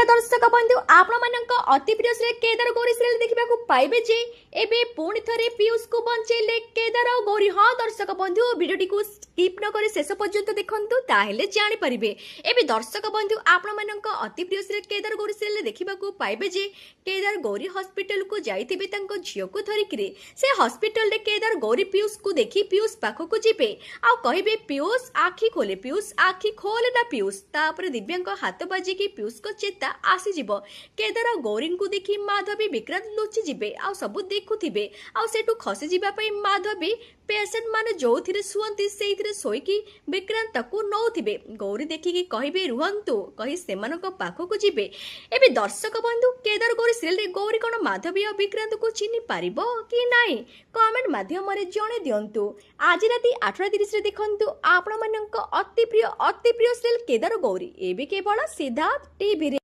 दर्शक बंधु आपण अति प्रिय सीरियल केदार गौरी सीरियल देखा पाइबे जे एबे पुणी थे पीयूष को बंचेले केदार और गौरी। हाँ दर्शक बंधु भिडियोटी को स्किप न करी शेष पर्यंत देखंतु ताहेले जानि परिबे। एबे दर्शक बंधु आपण अति प्रिय सीरियल केदार गौरी सीरियल देखा पाइबे जे केदार गौरी हॉस्पिटल को जाइथिबे तांको झियो को धरिकरे। से हॉस्पिटल रे केदार गौरी पीयूष को देखी पीयूष पाखो को जिबे आ कहिबे पीयूष आखि खोले, पीयूष आखि खोले ना पीयूष। तापर दिव्यांग हाथ बाजी की पीयूष को चेता आसीजिब। केदार और गौरी को देखी माधवी विक्रांत लुचि जिबे आ सब देखुथिबे आ सेटु खसी जिबा पई माधवी पेशेंट माने जोथिरे सुअंती सेइथिरे सोइकी विक्रांत को नौथिबे। गौरी देखिकी कहिबे रुहंतु कहि सेमानक पाखो को जिबे। एबे दर्शक बंधु केदार गौरी सीरियल रे गौरी कोन माधवी और विक्रांत को चिन्हि पारिबो कि नाही कमेंट माध्यम रे जणे दियंतु। आज राति 8:30 रे देखंतु आपण मानक अति प्रिय सीरियल केदार गौरी एबे केवल सिद्धार्थ टीवी रे।